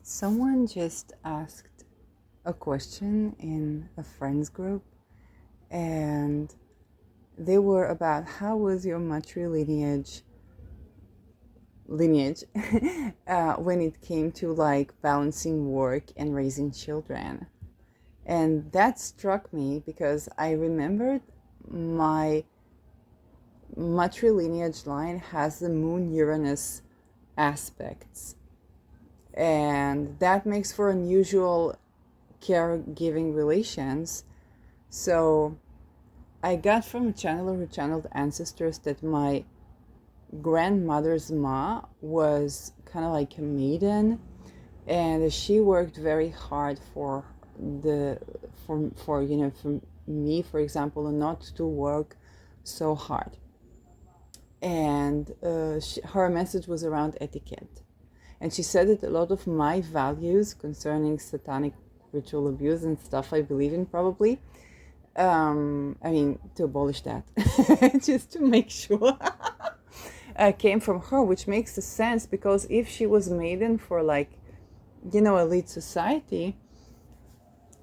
Someone just asked a question in a friends group, and they were about how was your matrilineage when it came to like balancing work and raising children. And that struck me because I remembered my matrilineage line has the moon Uranus aspects, and that makes for unusual caregiving relations. So I got from a channeler who channeled ancestors that my grandmother's ma was kind of like a maiden, and she worked very hard the for for me, for example, not to work so hard. And her message was around etiquette. And she said that a lot of my values concerning satanic ritual abuse and stuff I believe in, probably, I mean, to abolish that, just to make sure, came from her, which makes sense because if she was maiden for like, elite society,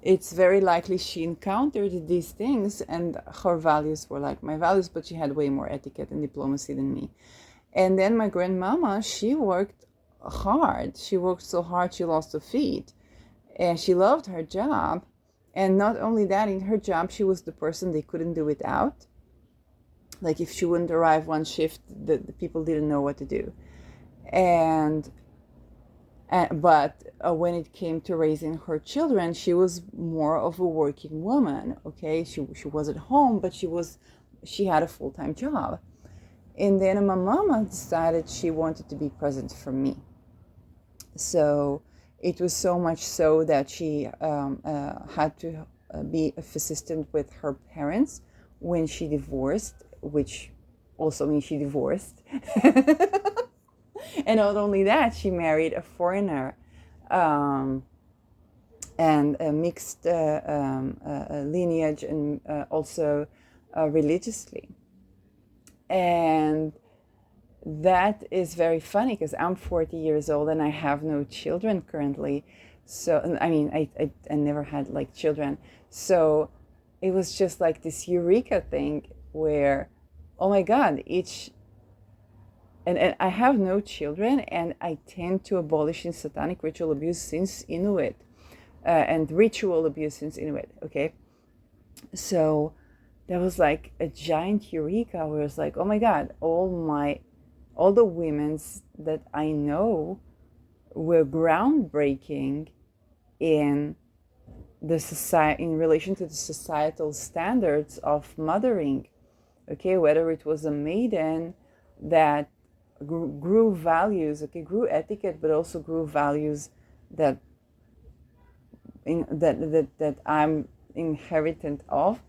it's very likely she encountered these things and her values were like my values, but she had way more etiquette and diplomacy than me. And then my grandmama, she worked hard. She worked so hard she lost her feet. And she loved her job. And not only that, in her job, she was the person they couldn't do without. Like if she wouldn't arrive one shift, the people didn't know what to do. But when it came to raising her children, she was more of a working woman. Okay, she was at home, but she had a full-time job. And then my mama decided she wanted to be present for me. So it was so much so that she had to be assistant with her parents when she divorced, which also means she divorced. And not only that, she married a foreigner, and a mixed lineage, and also religiously. And that is very funny because I'm 40 years old and I have no children currently. So, I mean, I never had like children. So it was just like this eureka thing where, oh my God, and I have no children, and I tend to abolish in satanic ritual abuse since Inuit, and ritual abuse since Inuit, okay? So that was like a giant eureka where it's like, oh my God, all the women's that I know were groundbreaking in the society in relation to the societal standards of mothering. Okay, whether it was a maiden that grew values, okay, grew etiquette, but also grew values that that I'm inheritant of.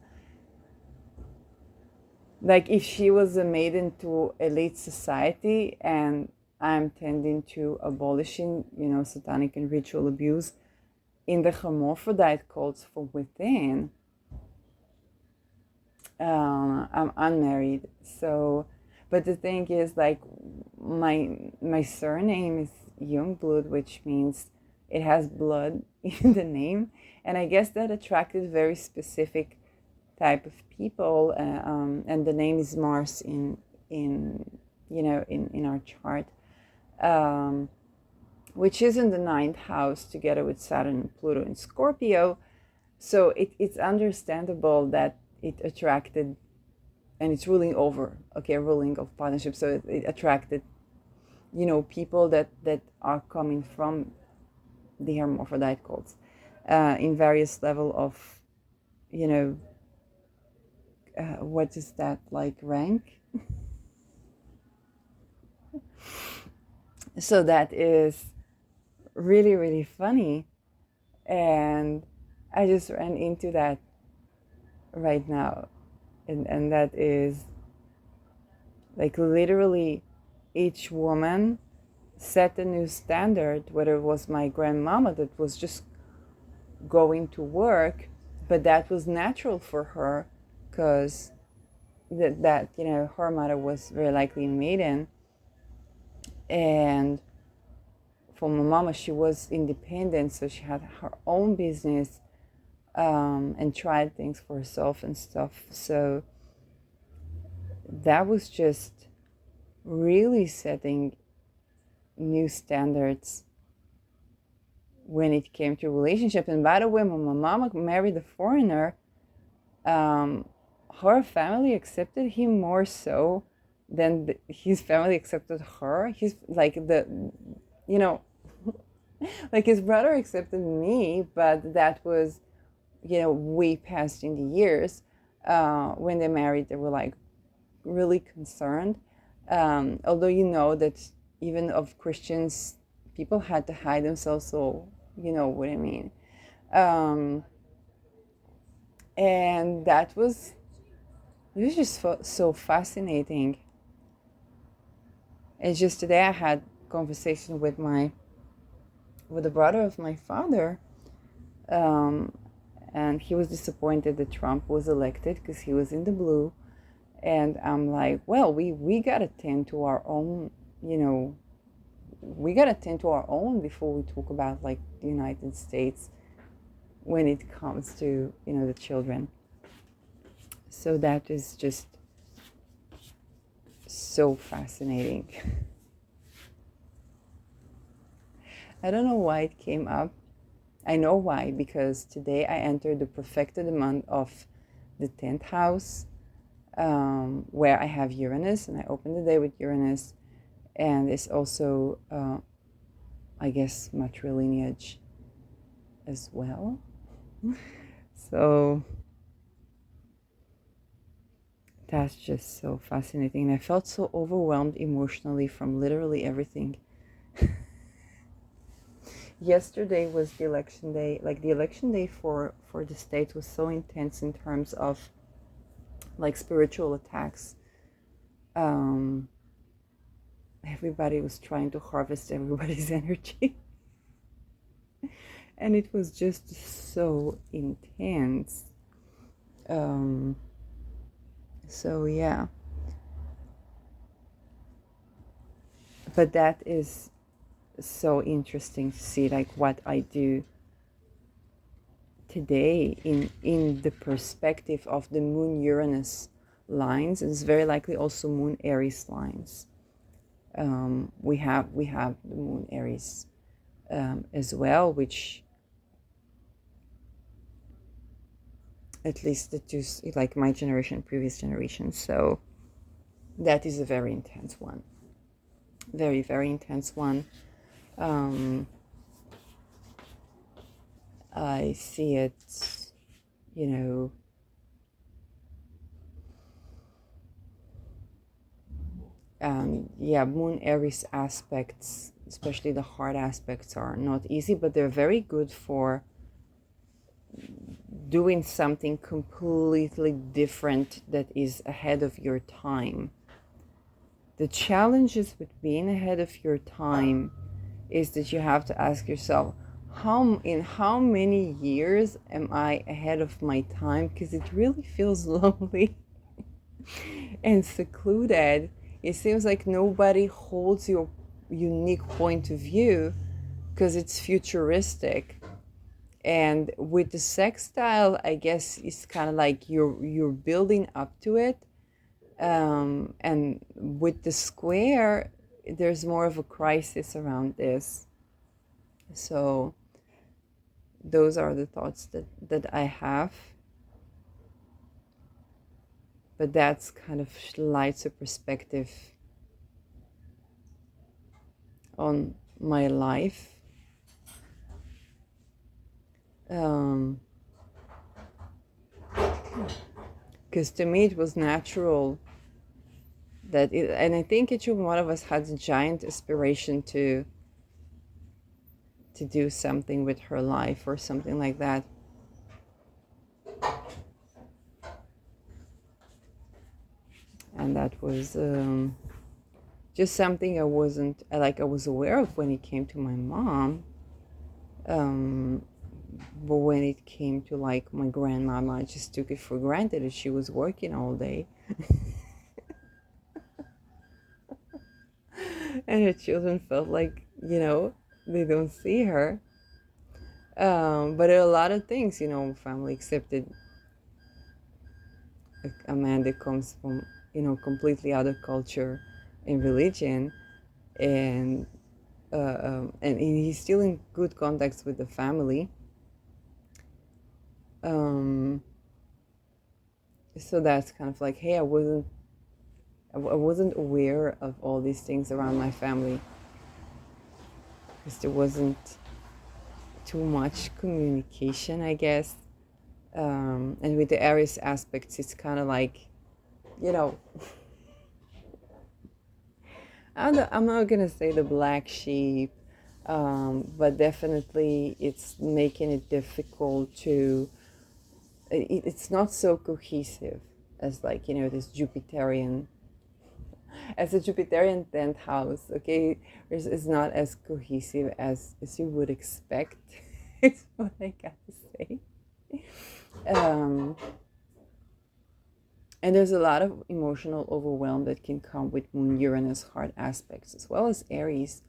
Like if she was a maiden to elite society and I'm tending to abolishing, satanic and ritual abuse in the hermaphrodite cults from within. I'm unmarried, so, but the thing is, like, my surname is Youngblood, which means it has blood in the name, and I guess that attracted very specific type of people, and the name is Mars in our chart, which is in the ninth house together with Saturn and Pluto in Scorpio. So it's understandable that it attracted, and it's ruling of partnership. So it attracted, people that are coming from the hermaphrodite cults, in various level of, what is that, like, rank? So that is really, really funny. And I just ran into that right now. And that is like literally each woman set a new standard, whether it was my grandmama that was just going to work, but that was natural for her because that her mother was very likely a maiden, and for my mama, she was independent, so she had her own business, and tried things for herself and stuff. So that was just really setting new standards when it came to relationship. And by the way, when my mama married a foreigner, her family accepted him more so than his family accepted her. He's like you know, like his brother accepted me, but that was, way past in the years. When they married, they were like really concerned. Although that even of Christians, people had to hide themselves, so you know what I mean. And it was just so fascinating. And just today I had conversation with the brother of my father, and he was disappointed that Trump was elected because he was in the blue. And I'm like, well, we gotta tend to our own, we gotta tend to our own before we talk about like the United States when it comes to the children. So that is just so fascinating. I don't know why it came up. I know why, because today I entered the perfected month of the 10th house, where I have Uranus, and I opened the day with Uranus, and it's also, I guess, matrilineage as well. So that's just so fascinating. And I felt so overwhelmed emotionally from literally everything. Yesterday was the election day. Like the election day for the States was so intense in terms of like spiritual attacks. Everybody was trying to harvest everybody's energy. And it was just so intense. So yeah. But that is so interesting to see, like what I do today in the perspective of the Moon Uranus lines. It's very likely also Moon Aries lines. We have the Moon Aries as well, which at least the two, like my generation, previous generation. So that is a very intense one. Very, very intense one. I see it, Moon Aries aspects, especially the hard aspects, are not easy, but they're very good for doing something completely different that is ahead of your time. The challenges with being ahead of your time is that you have to ask yourself, in how many years am I ahead of my time? Because it really feels lonely and secluded. It seems like nobody holds your unique point of view because it's futuristic. And with the sextile, I guess it's kind of like you're building up to it. And with the square, there's more of a crisis around this. So those are the thoughts that I have. But that's kind of lights a perspective on my life. Because to me it was natural and I think each one of us has a giant aspiration to do something with her life or something like that. And that was just something I was aware of when it came to my mom. But when it came to like my grandmama, I just took it for granted that she was working all day. And her children felt like, they don't see her. But there are a lot of things, family accepted a man that comes from, completely other culture and religion, and and he's still in good contacts with the family. So that's kind of like, hey, I wasn't aware of all these things around my family because there wasn't too much communication, I guess. And with the Aries aspects, it's kind of like, you know, I'm not gonna say the black sheep, but definitely it's making it difficult to. It's not so cohesive as like this Jupiterian, as a Jupiterian 10th house. Okay, it's not as cohesive as you would expect. Is what I gotta say. Um, And there's a lot of emotional overwhelm that can come with Moon Uranus hard aspects, as well as Aries.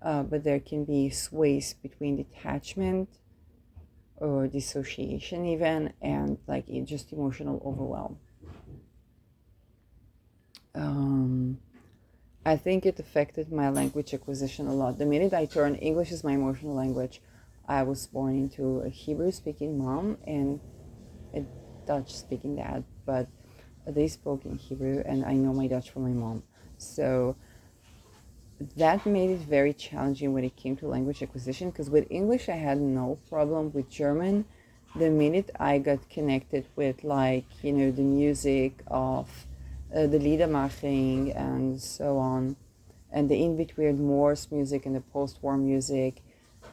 But there can be sways between detachment or dissociation, even, and like just emotional overwhelm. I think it affected my language acquisition a lot. The minute I turned English is my emotional language, I was born into a Hebrew speaking mom and a Dutch speaking dad, but they spoke in Hebrew, and I know my Dutch from my mom. So that made it very challenging when it came to language acquisition, because with English, I had no problem. With German, the minute I got connected with, like, the music of the Liedermaching and so on, and the in-between Morse music and the post-war music,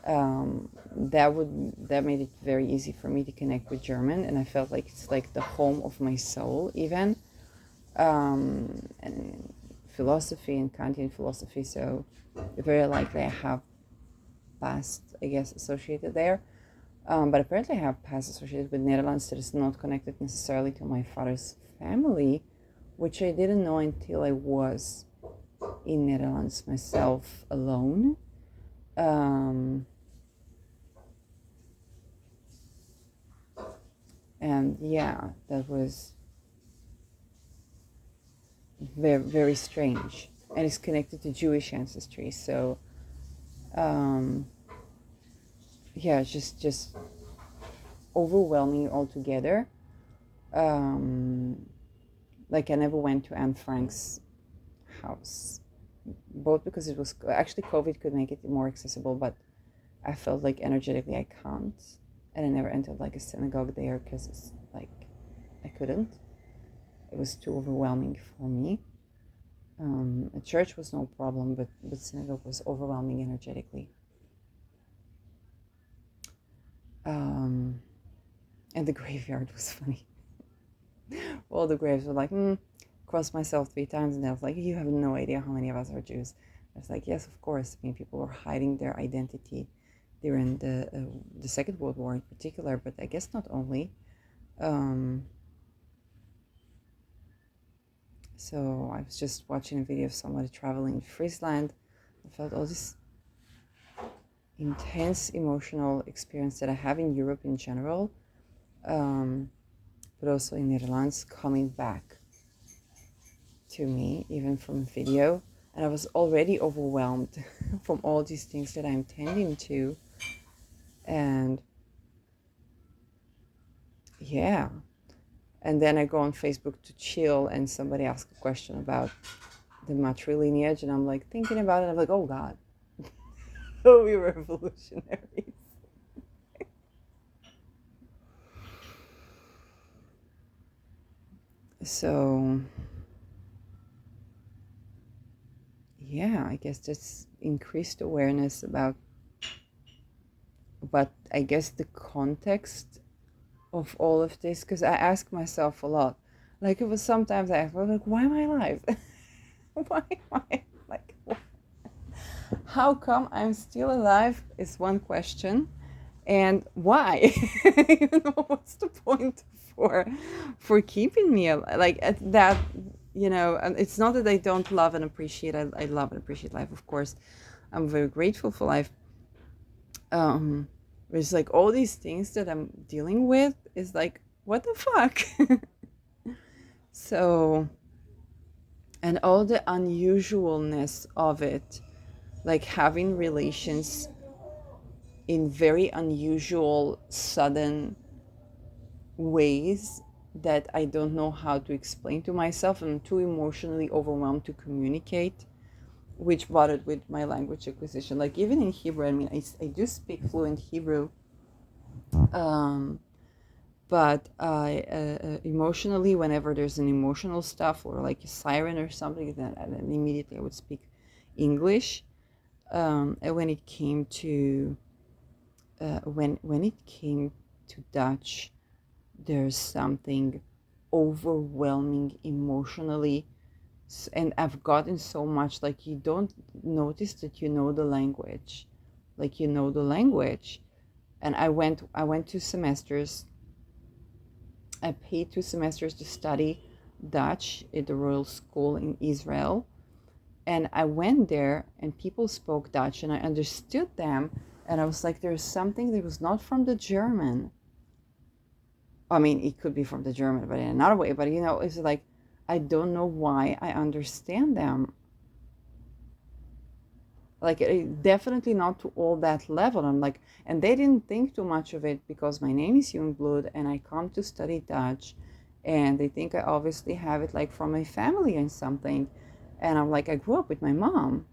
that made it very easy for me to connect with German, and I felt like it's like the home of my soul, even, and philosophy and Kantian philosophy. So very likely I have past, I guess, associated there. But apparently I have past associated with Netherlands that is not connected necessarily to my father's family, which I didn't know until I was in Netherlands myself alone. And yeah, that was very, very strange. And it's connected to Jewish ancestry. So, yeah, just overwhelming altogether. Like I never went to Anne Frank's house, both because it was actually COVID could make it more accessible, but I felt like energetically I can't, and I never entered like a synagogue there because it's like I couldn't. It was too overwhelming for me. A church was no problem, but synagogue was overwhelming energetically. And the graveyard was funny. All the graves were like, cross myself 3 times, and I was like, you have no idea how many of us are Jews. I was like, yes, of course. I mean, people were hiding their identity during the Second World War in particular, but I guess not only. So I was just watching a video of somebody traveling in Friesland. I felt all this intense emotional experience that I have in Europe in general, but also in Netherlands, coming back to me, even from a video. And I was already overwhelmed from all these things that I'm tending to. And yeah. And then I go on Facebook to chill, and somebody asks a question about the matrilineage, and I'm like thinking about it. I'm like, oh God, oh, we were revolutionaries. So yeah, I guess that's increased awareness about, but I guess the context of all of this, because I ask myself a lot. Like, it was sometimes I ask, like, why am I alive? Why am I like? How come I'm still alive? Is one question, and why? What's the point for keeping me alive? Like that, And it's not that I don't love and appreciate. I love and appreciate life, of course. I'm very grateful for life, um it's like all these things that I'm dealing with is like, what the fuck? So, and all the unusualness of it, like having relations in very unusual, sudden ways that I don't know how to explain to myself. I'm too emotionally overwhelmed to communicate, which brought it with my language acquisition. Like even in Hebrew, I mean, I do speak fluent Hebrew, um, but I emotionally, whenever there's an emotional stuff or like a siren or something, then immediately I would speak English. And when it came to when it came to Dutch, there's something overwhelming emotionally, and I've gotten so much, like you don't notice that you know the language, like you know the language. And I went 2 semesters. I paid 2 semesters to study Dutch at the Royal School in Israel, and I went there and people spoke Dutch and I understood them, and I was like, there's something that was not from the German. I mean, it could be from the German, but in another way. But it's like, I don't know why I understand them. Like, definitely not to all that level. I'm like, and they didn't think too much of it because my name is Jungblood and I come to study Dutch, and they think I obviously have it like from my family and something. And I'm like, I grew up with my mom.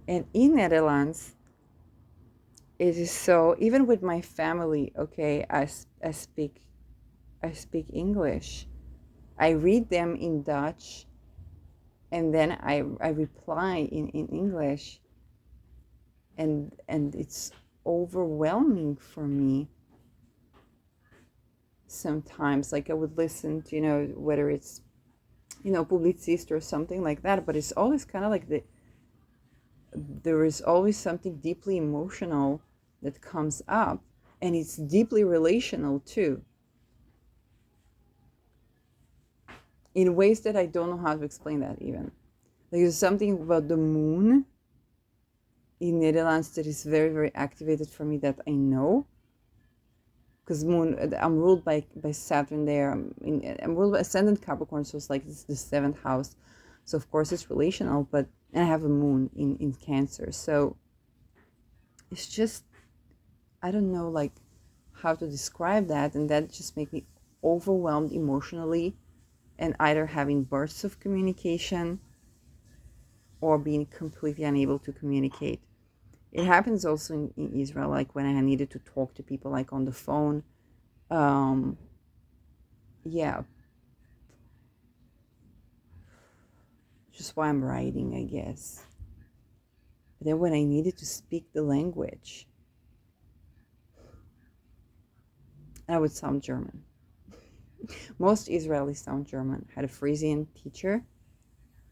And in Netherlands, it is so, even with my family, okay, I speak English. I read them in Dutch, and then I reply in English, and it's overwhelming for me sometimes. Like I would listen to, whether it's, Publicist or something like that, but it's always kind of like there is always something deeply emotional that comes up, and it's deeply relational too, in ways that I don't know how to explain that even. Like there's something about the moon in Netherlands that is very, very activated for me that I know. Because moon, I'm ruled by Saturn there. I'm ruled by ascendant Capricorn, so it's like it's the 7th house. So of course it's relational, but and I have a moon in Cancer. So it's just, I don't know like how to describe that, and that just makes me overwhelmed emotionally, and either having bursts of communication or being completely unable to communicate. It happens also in Israel, like when I needed to talk to people like on the phone. Um, yeah, just why I'm writing, I guess. But then when I needed to speak the language, I would sound German. Most Israelis sound German. I had a Frisian teacher,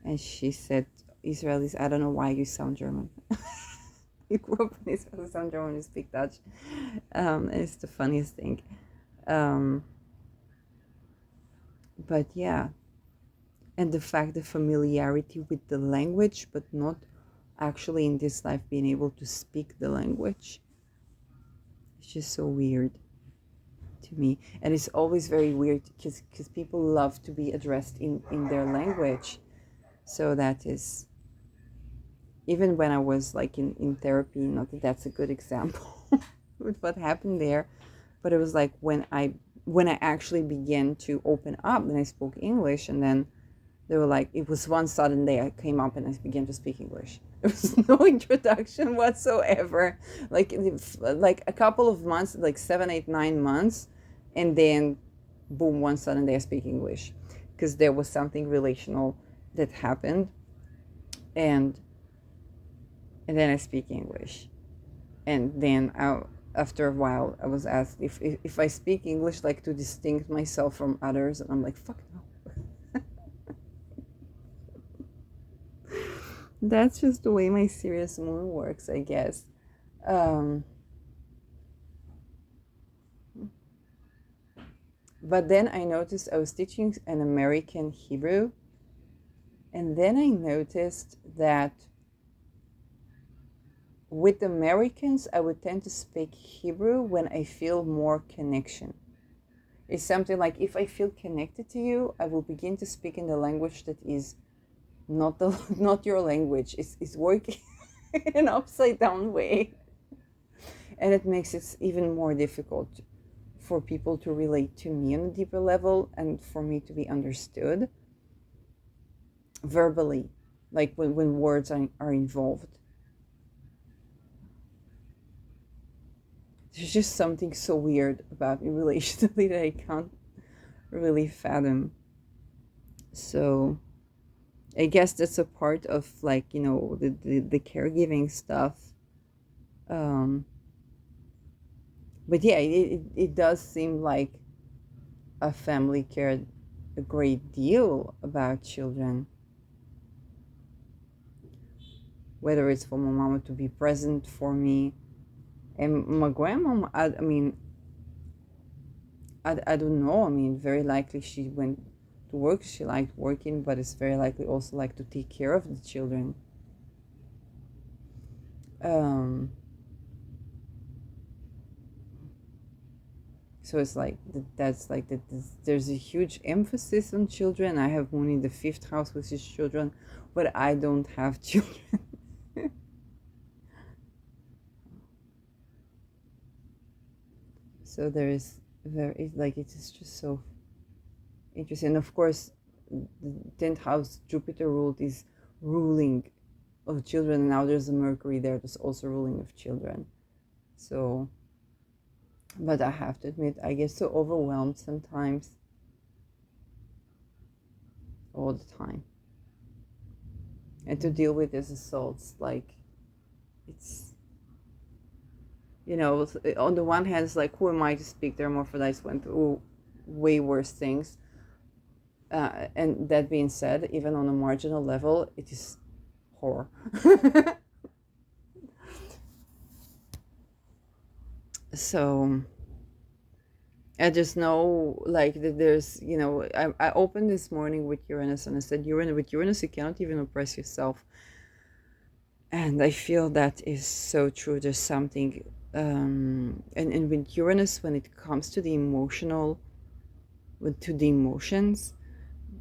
and she said, Israelis, I don't know why you sound German. You grew up in Israel, you sound German, you speak Dutch. It's the funniest thing. But yeah, and the fact, the familiarity with the language, but not actually in this life being able to speak the language. It's just so weird to me. And it's always very weird because people love to be addressed in their language. So that is, even when I was like in therapy, not that that's a good example with what happened there, but it was like when I actually began to open up, then I spoke English, and then they were like, it was one sudden day I came up and I began to speak English. There was no introduction whatsoever. Like a couple of months, like 7, 8, 9 months, and then boom, one sudden day I speak English, because there was something relational that happened, and then I speak English, and then after a while I was asked if I speak English like to distinct myself from others, and I'm like, fuck no. That's just the way my Sirius moon works, I guess. Um, but then I noticed I was teaching an American Hebrew, and then I noticed that with Americans, I would tend to speak Hebrew when I feel more connection. It's something like, if I feel connected to you, I will begin to speak in the language that is not your language. It's working in an upside down way, and it makes it even more difficult for people to relate to me on a deeper level, and for me to be understood verbally, like when words are involved. There's just something so weird about me relationally that I can't really fathom. So I guess that's a part of, like, the caregiving stuff. um but yeah, it does seem like a family cared a great deal about children, whether it's for my mama to be present for me. And my grandma, I mean, I don't know. I mean, very likely she went to work. She liked working, but it's very likely also like to take care of the children. Um, so it's like that's like that. There's a huge emphasis on children. I have one in the fifth house with his children, but I don't have children. So there is very, like, it is just so interesting. Of course, the 10th house Jupiter ruled is ruling of children, and now there's a Mercury there that's also ruling of children. So, but I have to admit, I get so overwhelmed sometimes, all the time. And to deal with these assaults, like, it's, on the one hand, it's like, who am I to speak? Their morphodites went through way worse things. And that being said, even on a marginal level, it is horror. So I just know, like, that there's, I opened this morning with Uranus, and I said, with Uranus, you cannot even oppress yourself. And I feel that is so true. There's something, and with Uranus, when it comes to the emotional, to the emotions,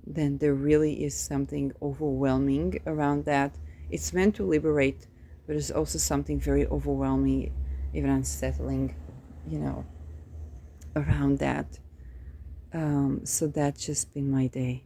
then there really is something overwhelming around that. It's meant to liberate, but there's also something very overwhelming, even unsettling, you know, around that. So that's just been my day.